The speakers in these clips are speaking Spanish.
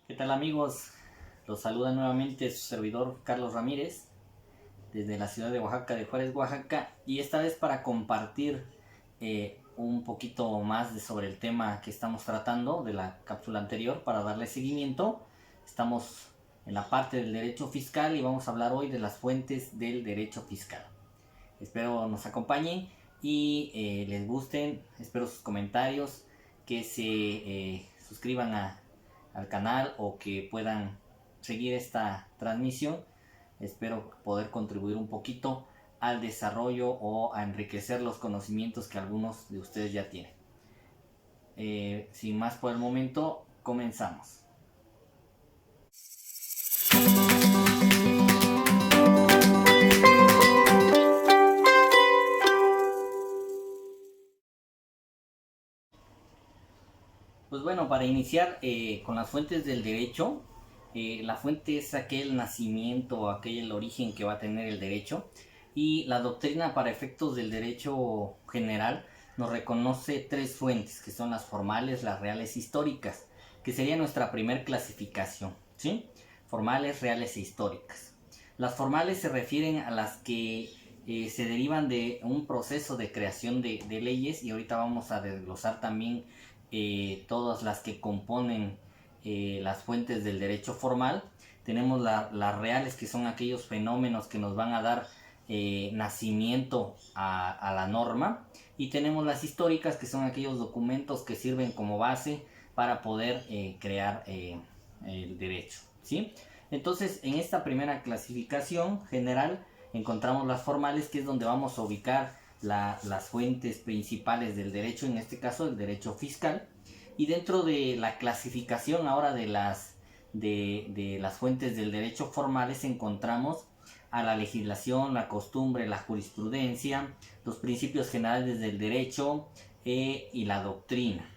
¿Qué tal amigos? Los saluda nuevamente su servidor Carlos Ramírez desde la ciudad de Oaxaca, de Juárez, Oaxaca, y esta vez para compartir un poquito más sobre el tema que estamos tratando de la cápsula anterior para darle seguimiento. Estamos en la parte del derecho fiscal y vamos a hablar hoy de las fuentes del derecho fiscal. Espero nos acompañen y les gusten, espero sus comentarios, que se suscriban al canal o que puedan seguir esta transmisión. Espero poder contribuir un poquito al desarrollo o a enriquecer los conocimientos que algunos de ustedes ya tienen. Sin más por el momento, comenzamos. Pues bueno, para iniciar con las fuentes del derecho, la fuente es aquel nacimiento, aquel origen que va a tener el derecho, y la doctrina para efectos del derecho general nos reconoce tres fuentes, que son las formales, las reales e históricas, que sería nuestra primer clasificación, ¿sí? Formales, reales e históricas. Las formales se refieren a las que se derivan de un proceso de creación de leyes, y ahorita vamos a desglosar también todas las que componen las fuentes del derecho formal. Tenemos las reales, que son aquellos fenómenos que nos van a dar nacimiento a la norma, y tenemos las históricas, que son aquellos documentos que sirven como base para poder crear el derecho, ¿sí? Entonces, en esta primera clasificación general encontramos las formales, que es donde vamos a ubicar las fuentes principales del derecho, en este caso el derecho fiscal. Y dentro de la clasificación ahora de las fuentes del derecho formales encontramos a la legislación, la costumbre, la jurisprudencia, los principios generales del derecho y la doctrina.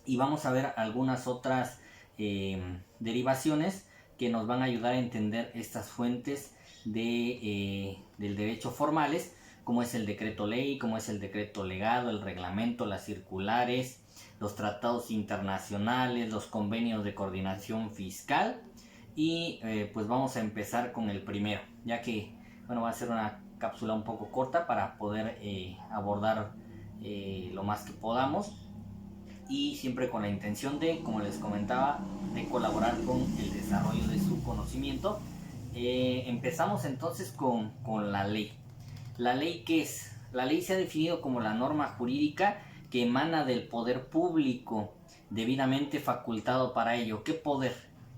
Y vamos a ver algunas otras derivaciones que nos van a ayudar a entender estas fuentes del derecho formales, como es el decreto ley, como es el decreto legado, el reglamento, las circulares, los tratados internacionales, los convenios de coordinación fiscal. Y pues vamos a empezar con el primero, ya que bueno, va a ser una cápsula un poco corta para poder abordar lo más que podamos, y siempre con la intención de, como les comentaba, de colaborar con el desarrollo de su conocimiento. Empezamos entonces con la ley. ¿La ley qué es? La ley se ha definido como la norma jurídica que emana del poder público debidamente facultado para ello. ¿Qué poder?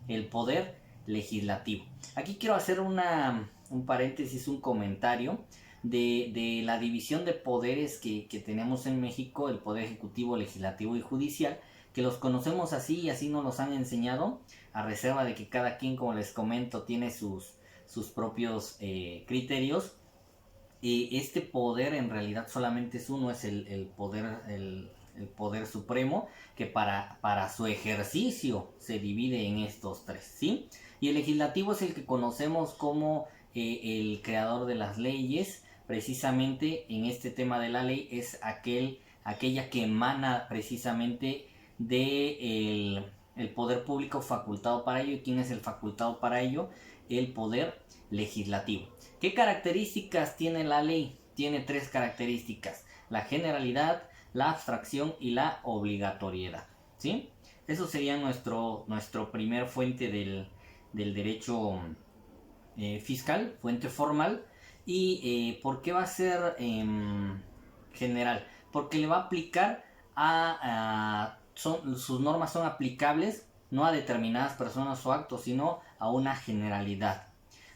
El poder legislativo. Aquí quiero hacer un paréntesis, un comentario de la división de poderes que tenemos en México, el poder ejecutivo, legislativo y judicial, que los conocemos así y así nos los han enseñado, a reserva de que cada quien, como les comento, tiene sus propios criterios. Este poder en realidad solamente es uno, es el poder supremo, que para su ejercicio se divide en estos tres, ¿sí? Y el legislativo es el que conocemos como el creador de las leyes. Precisamente en este tema de la ley es aquella que emana precisamente de el poder público facultado para ello. ¿Y quién es el facultado para ello? El poder legislativo. ¿Qué características tiene la ley? Tiene tres características: la generalidad, la abstracción y la obligatoriedad, ¿sí? Eso sería nuestro primer fuente del derecho fiscal, fuente formal. ¿Y por qué va a ser general? Porque le va a aplicar sus normas son aplicables no a determinadas personas o actos, sino a una generalidad.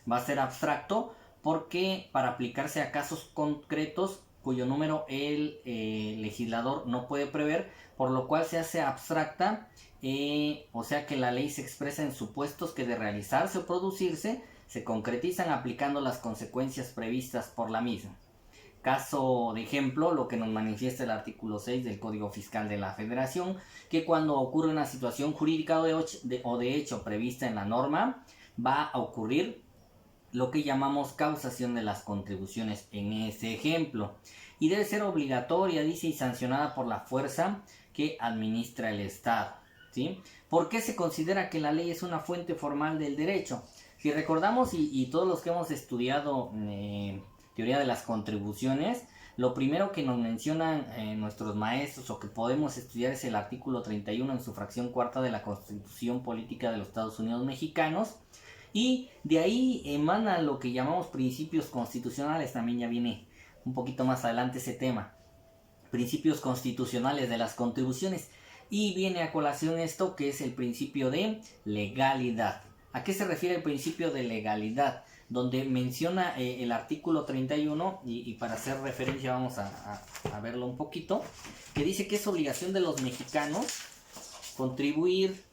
Va a ser abstracto porque para aplicarse a casos concretos cuyo número el legislador no puede prever, por lo cual se hace abstracta, o sea que la ley se expresa en supuestos que de realizarse o producirse se concretizan aplicando las consecuencias previstas por la misma. Caso de ejemplo, lo que nos manifiesta el artículo 6 del Código Fiscal de la Federación, que cuando ocurre una situación jurídica o de hecho prevista en la norma, va a ocurrir lo que llamamos causación de las contribuciones en ese ejemplo. Y debe ser obligatoria, dice, y sancionada por la fuerza que administra el Estado. ¿sí? ¿Por qué se considera que la ley es una fuente formal del derecho? Si recordamos, y todos los que hemos estudiado teoría de las contribuciones, lo primero que nos mencionan nuestros maestros o que podemos estudiar es el artículo 31 en su fracción cuarta de la Constitución Política de los Estados Unidos Mexicanos, y de ahí emana lo que llamamos principios constitucionales. También ya viene un poquito más adelante ese tema, principios constitucionales de las contribuciones, y viene a colación esto que es el principio de legalidad. ¿A qué se refiere el principio de legalidad? Donde menciona el artículo 31, y para hacer referencia vamos a verlo un poquito, que dice que es obligación de los mexicanos contribuir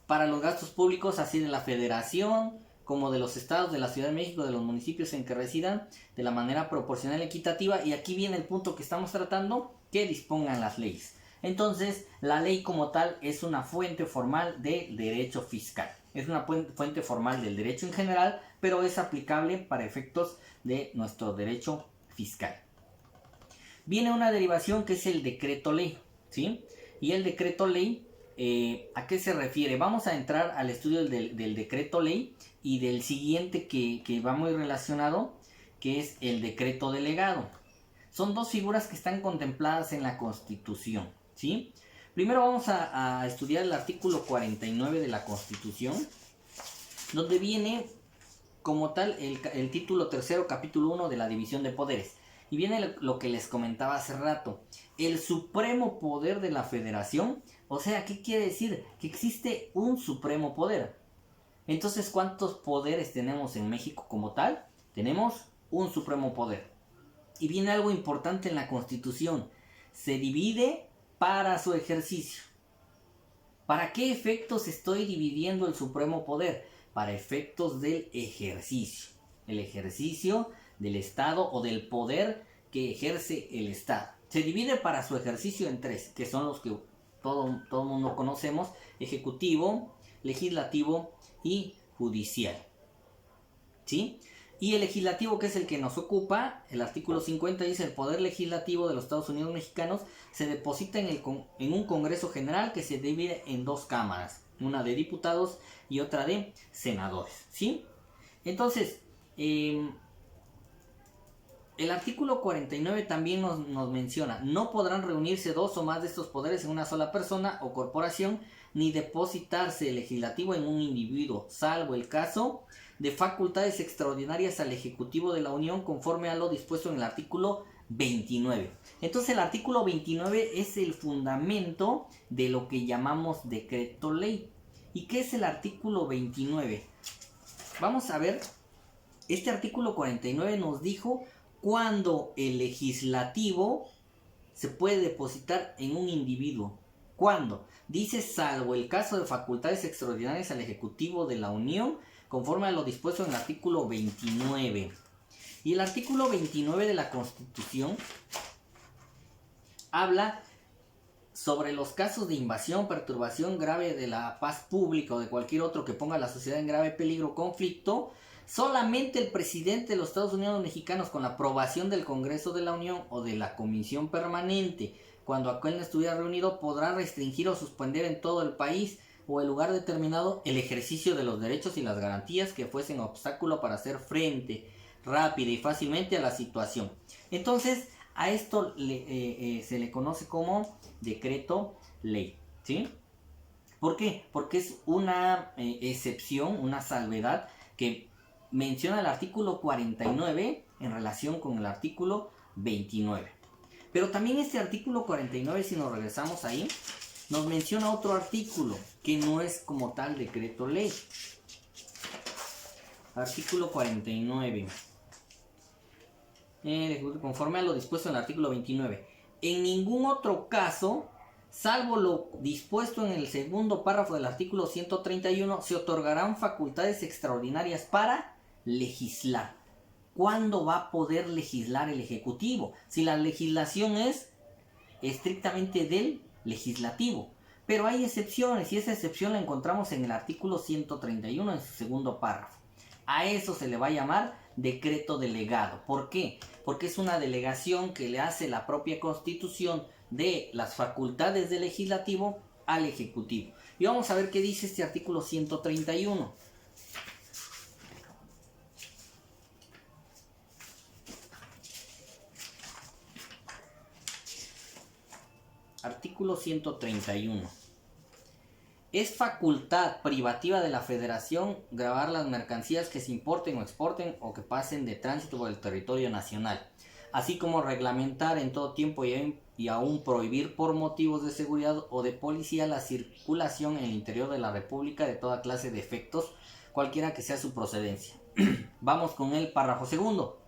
para los gastos públicos, así de la federación como de los estados, de la Ciudad de México, de los municipios en que residan, de la manera proporcional y equitativa. Y aquí viene el punto que estamos tratando, que dispongan las leyes. Entonces, la ley como tal es una fuente formal de derecho fiscal. Es una fuente formal del derecho en general, pero es aplicable para efectos de nuestro derecho fiscal. Viene una derivación que es el decreto ley, ¿sí? Y el decreto ley, ¿a qué se refiere? Vamos a entrar al estudio del decreto ley y del siguiente que va muy relacionado, que es el decreto delegado. Son dos figuras que están contempladas en la Constitución, ¿sí? Primero vamos a estudiar el artículo 49 de la Constitución, donde viene como tal el título tercero, capítulo 1 de la división de poderes. Y viene lo que les comentaba hace rato, el supremo poder de la federación. O sea, ¿qué quiere decir? Que existe un supremo poder. Entonces, ¿cuántos poderes tenemos en México como tal? Tenemos un supremo poder. Y viene algo importante en la Constitución. Se divide para su ejercicio. ¿Para qué efectos estoy dividiendo el supremo poder? Para efectos del ejercicio. El ejercicio del Estado o del poder que ejerce el Estado. Se divide para su ejercicio en tres, que son los que todo mundo conocemos: ejecutivo, legislativo y judicial, ¿sí? Y el legislativo, que es el que nos ocupa, el artículo 50 dice: el poder legislativo de los Estados Unidos mexicanos se deposita en un Congreso General que se divide en dos cámaras, una de diputados y otra de senadores, ¿sí? Entonces, el artículo 49 también nos menciona: no podrán reunirse dos o más de estos poderes en una sola persona o corporación, ni depositarse el legislativo en un individuo, salvo el caso de facultades extraordinarias al Ejecutivo de la Unión, conforme a lo dispuesto en el artículo 29. Entonces, el artículo 29 es el fundamento de lo que llamamos decreto ley. ¿Y qué es el artículo 29? Vamos a ver. Este artículo 49 nos dijo cuando el legislativo se puede depositar en un individuo. ¿Cuándo? Dice: salvo el caso de facultades extraordinarias al Ejecutivo de la Unión, conforme a lo dispuesto en el artículo 29. Y el artículo 29 de la Constitución habla sobre los casos de invasión, perturbación grave de la paz pública o de cualquier otro que ponga a la sociedad en grave peligro o conflicto. Solamente el presidente de los Estados Unidos mexicanos, con la aprobación del Congreso de la Unión o de la Comisión Permanente, cuando aquel no estuviera reunido, podrá restringir o suspender en todo el país o el lugar determinado el ejercicio de los derechos y las garantías que fuesen obstáculo para hacer frente rápida y fácilmente a la situación. Entonces, a esto se le conoce como decreto ley, ¿sí? ¿Por qué? Porque es una excepción, una salvedad que menciona el artículo 49 en relación con el artículo 29. Pero también este artículo 49, si nos regresamos ahí, nos menciona otro artículo que no es como tal decreto ley. Artículo 49. Conforme a lo dispuesto en el artículo 29. En ningún otro caso, salvo lo dispuesto en el segundo párrafo del artículo 131, se otorgarán facultades extraordinarias para legislar. ¿Cuándo va a poder legislar el Ejecutivo? Si la legislación es estrictamente del legislativo. Pero hay excepciones, y esa excepción la encontramos en el artículo 131 en su segundo párrafo. A eso se le va a llamar decreto delegado. ¿Por qué? Porque es una delegación que le hace la propia Constitución de las facultades del legislativo al Ejecutivo. Y vamos a ver qué dice este artículo 131. Artículo 131. Es facultad privativa de la Federación gravar las mercancías que se importen o exporten o que pasen de tránsito por el territorio nacional, así como reglamentar en todo tiempo y aún prohibir por motivos de seguridad o de policía la circulación en el interior de la República de toda clase de efectos, cualquiera que sea su procedencia. Vamos con el párrafo segundo.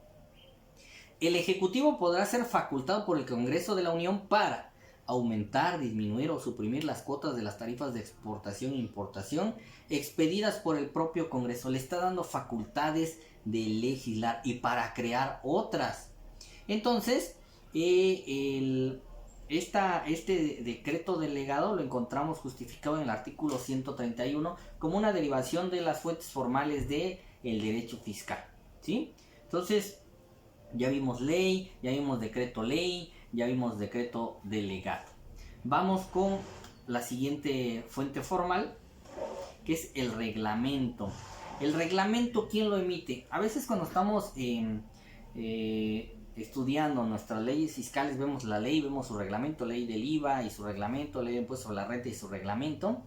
El Ejecutivo podrá ser facultado por el Congreso de la Unión para aumentar, disminuir o suprimir las cuotas de las tarifas de exportación e importación expedidas por el propio Congreso. Le está dando facultades de legislar y para crear otras. Entonces, este decreto delegado lo encontramos justificado en el artículo 131 como una derivación de las fuentes formales del derecho fiscal, ¿sí? Entonces, ya vimos ley, ya vimos decreto ley, ya vimos decreto delegado. Vamos con la siguiente fuente formal, que es el reglamento. El reglamento, ¿quién lo emite? A veces cuando estamos estudiando nuestras leyes fiscales, vemos la ley, vemos su reglamento, ley del IVA y su reglamento, ley de impuesto sobre la renta y su reglamento,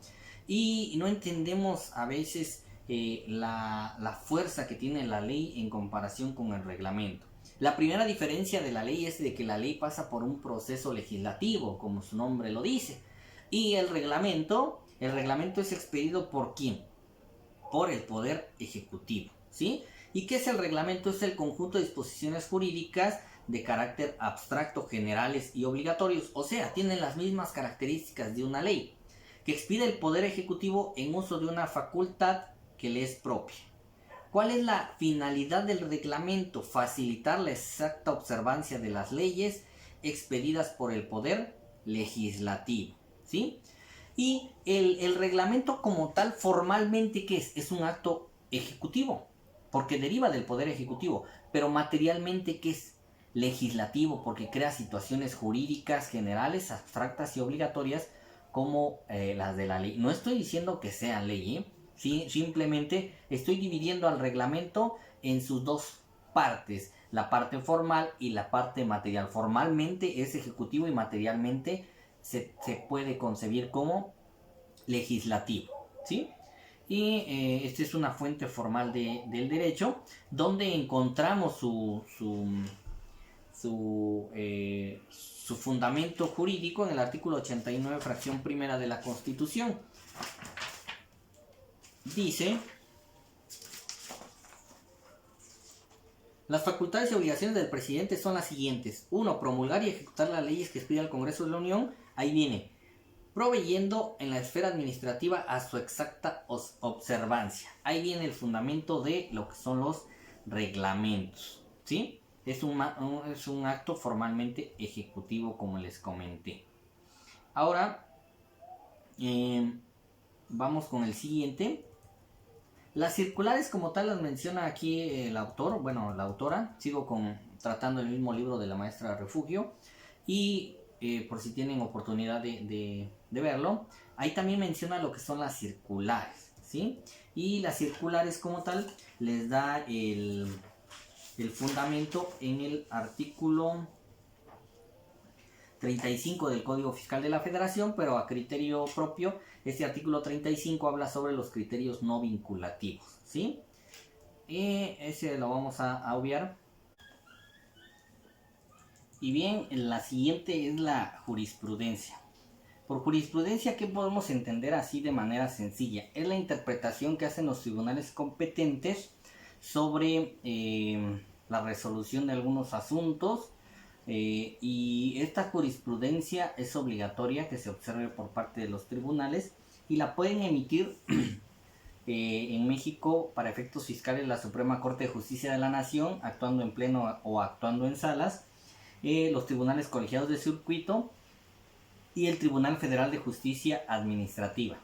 y no entendemos a veces la fuerza que tiene la ley en comparación con el reglamento. La primera diferencia de la ley es de que la ley pasa por un proceso legislativo, como su nombre lo dice. Y el reglamento es expedido ¿por quién? Por el Poder Ejecutivo, ¿sí? ¿Y qué es el reglamento? Es el conjunto de disposiciones jurídicas de carácter abstracto, generales y obligatorios. O sea, tienen las mismas características de una ley, que expide el Poder Ejecutivo en uso de una facultad que le es propia. ¿Cuál es la finalidad del reglamento? Facilitar la exacta observancia de las leyes expedidas por el Poder Legislativo, ¿sí? Y el reglamento como tal, formalmente, ¿qué es? Es un acto ejecutivo, porque deriva del Poder Ejecutivo, pero materialmente, ¿qué es? Legislativo, porque crea situaciones jurídicas generales, abstractas y obligatorias como las de la ley. No estoy diciendo que sean ley, ¿eh? Sí, simplemente estoy dividiendo al reglamento en sus dos partes, la parte formal y la parte material. Formalmente es ejecutivo y materialmente se puede concebir como legislativo, ¿sí? Y esta es una fuente formal del derecho donde encontramos su fundamento jurídico en el artículo 89, fracción primera de la Constitución. Dice: las facultades y obligaciones del presidente son las siguientes. 1. Promulgar y ejecutar las leyes que expida el Congreso de la Unión. Ahí viene: proveyendo en la esfera administrativa a su exacta observancia. Ahí viene el fundamento de lo que son los reglamentos, ¿sí? Es un acto formalmente ejecutivo, como les comenté. Ahora, vamos con el siguiente. Las circulares como tal las menciona aquí el autor, bueno, la autora. Sigo tratando el mismo libro de la maestra Refugio. Y por si tienen oportunidad de verlo, ahí también menciona lo que son las circulares, ¿sí? Y las circulares como tal les da el fundamento en el artículo 35 del Código Fiscal de la Federación, pero a criterio propio. Este artículo 35 habla sobre los criterios no vinculativos, ¿sí? Ese lo vamos a obviar. Y bien, la siguiente es la jurisprudencia. Por jurisprudencia, ¿qué podemos entender así de manera sencilla? Es la interpretación que hacen los tribunales competentes sobre la resolución de algunos asuntos. Y esta jurisprudencia es obligatoria que se observe por parte de los tribunales y la pueden emitir en México para efectos fiscales la Suprema Corte de Justicia de la Nación, actuando en pleno o actuando en salas, los tribunales colegiados de circuito y el Tribunal Federal de Justicia Administrativa.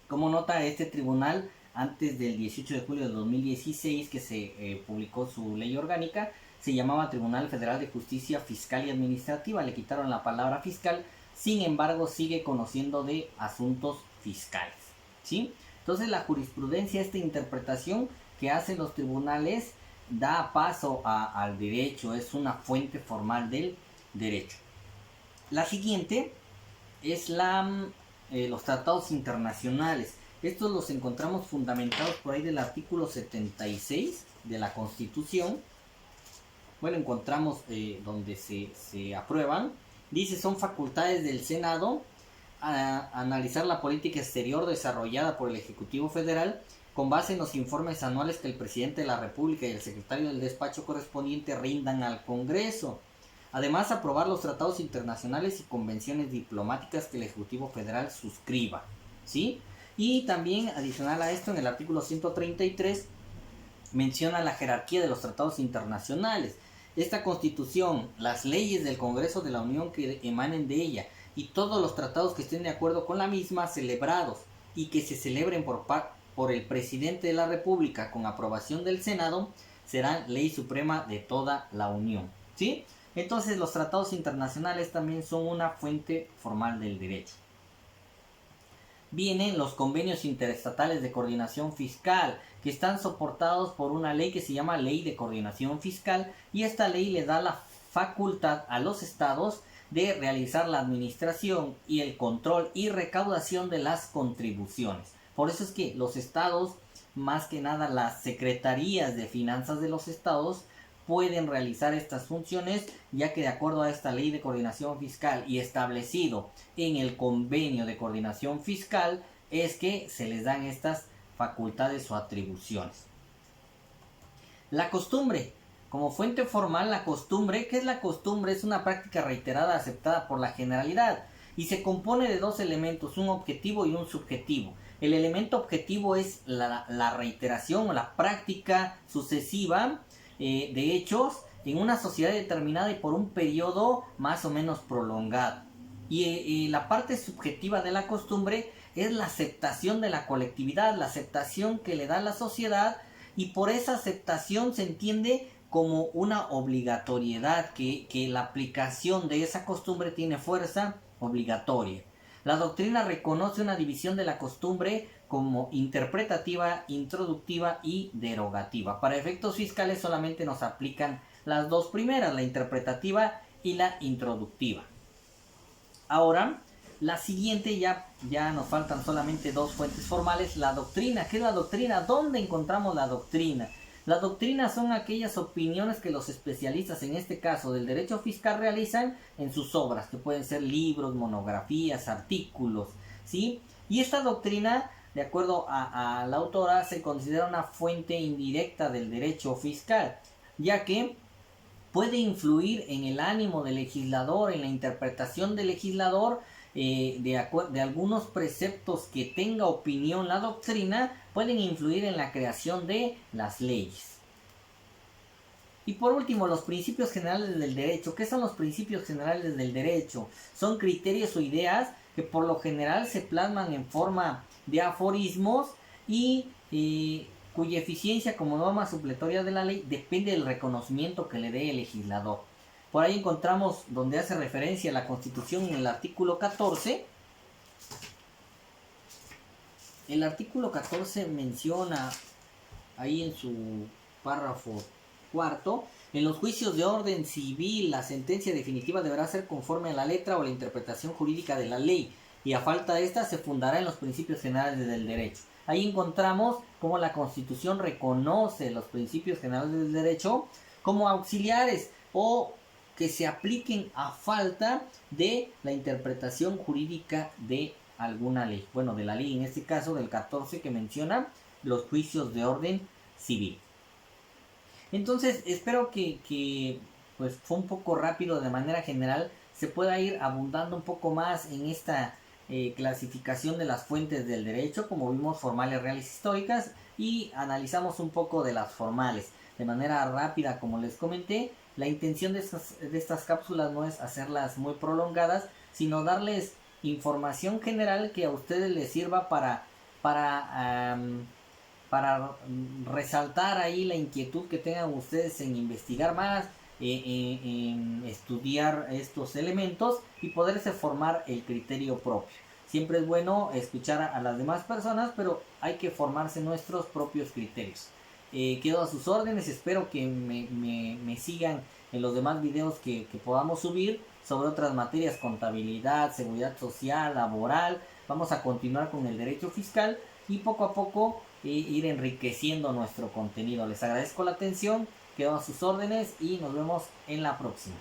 Como nota, este tribunal, antes del 18 de julio de 2016 que se publicó su ley orgánica, se llamaba Tribunal Federal de Justicia Fiscal y Administrativa. Le quitaron la palabra fiscal sin embargo sigue conociendo de asuntos fiscales, ¿sí? Entonces la jurisprudencia, esta interpretación que hacen los tribunales, da paso al derecho, es una fuente formal del derecho. La siguiente es los tratados internacionales. Estos los encontramos fundamentados por ahí del artículo 76 de la Constitución. Bueno, encontramos donde se aprueban. Dice, son facultades del Senado a analizar la política exterior desarrollada por el Ejecutivo Federal con base en los informes anuales que el Presidente de la República y el Secretario del Despacho correspondiente rindan al Congreso. Además, aprobar los tratados internacionales y convenciones diplomáticas que el Ejecutivo Federal suscriba, ¿sí? Y también, adicional a esto, en el artículo 133, menciona la jerarquía de los tratados internacionales. Esta Constitución, las leyes del Congreso de la Unión que emanen de ella y todos los tratados que estén de acuerdo con la misma, celebrados y que se celebren por el Presidente de la República con aprobación del Senado, serán ley suprema de toda la Unión, ¿sí? Entonces los tratados internacionales también son una fuente formal del derecho. Vienen los convenios interestatales de coordinación fiscal, que están soportados por una ley que se llama Ley de Coordinación Fiscal, y esta ley le da la facultad a los estados de realizar la administración y el control y recaudación de las contribuciones. Por eso es que los estados, más que nada las secretarías de finanzas de los estados, pueden realizar estas funciones, ya que de acuerdo a esta ley de coordinación fiscal y establecido en el convenio de coordinación fiscal, es que se les dan estas facultades o atribuciones. La costumbre. Como fuente formal, la costumbre, ¿qué es la costumbre? Es una práctica reiterada aceptada por la generalidad y se compone de dos elementos, un objetivo y un subjetivo. El elemento objetivo es la reiteración o la práctica sucesiva de hechos en una sociedad determinada y por un periodo más o menos prolongado. Y la parte subjetiva de la costumbre es la aceptación de la colectividad, la aceptación que le da la sociedad, y por esa aceptación se entiende como una obligatoriedad, que la aplicación de esa costumbre tiene fuerza obligatoria. La doctrina reconoce una división de la costumbre como interpretativa, introductiva y derogativa. Para efectos fiscales solamente nos aplican las dos primeras, la interpretativa y la introductiva. Ahora, la siguiente, ya nos faltan solamente dos fuentes formales. La doctrina. ¿Qué es la doctrina? ¿Dónde encontramos la doctrina? La doctrina son aquellas opiniones que los especialistas, en este caso del derecho fiscal, realizan en sus obras, que pueden ser libros, monografías, artículos, ¿sí? Y esta doctrina, de acuerdo a la autora, se considera una fuente indirecta del derecho fiscal, ya que puede influir en el ánimo del legislador, en la interpretación del legislador, de algunos preceptos que tenga opinión la doctrina, pueden influir en la creación de las leyes. Y por último, los principios generales del derecho. ¿Qué son los principios generales del derecho? Son criterios o ideas que por lo general se plasman en forma de aforismos y cuya eficiencia como norma supletoria de la ley depende del reconocimiento que le dé el legislador. Por ahí encontramos donde hace referencia a la Constitución en el artículo 14. El artículo 14 menciona ahí en su párrafo cuarto: en los juicios de orden civil, la sentencia definitiva deberá ser conforme a la letra o la interpretación jurídica de la ley, y a falta de esta se fundará en los principios generales del derecho. Ahí encontramos cómo la Constitución reconoce los principios generales del derecho como auxiliares o que se apliquen a falta de la interpretación jurídica de alguna ley. Bueno, de la ley, en este caso del 14, que menciona los juicios de orden civil. Entonces, espero que pues fue un poco rápido de manera general, se pueda ir abundando un poco más en esta clasificación de las fuentes del derecho, como vimos formales, reales, históricas, y analizamos un poco de las formales. De manera rápida, como les comenté, la intención de estas cápsulas no es hacerlas muy prolongadas, sino darles información general que a ustedes les sirva para resaltar ahí la inquietud que tengan ustedes en investigar más, en estudiar estos elementos y poderse formar el criterio propio. Siempre es bueno escuchar a las demás personas, pero hay que formarse nuestros propios criterios. Quedo a sus órdenes, espero que me sigan en los demás videos que podamos subir sobre otras materias, contabilidad, seguridad social, laboral. Vamos a continuar con el derecho fiscal y poco a poco ir enriqueciendo nuestro contenido. Les agradezco la atención, quedo a sus órdenes y nos vemos en la próxima.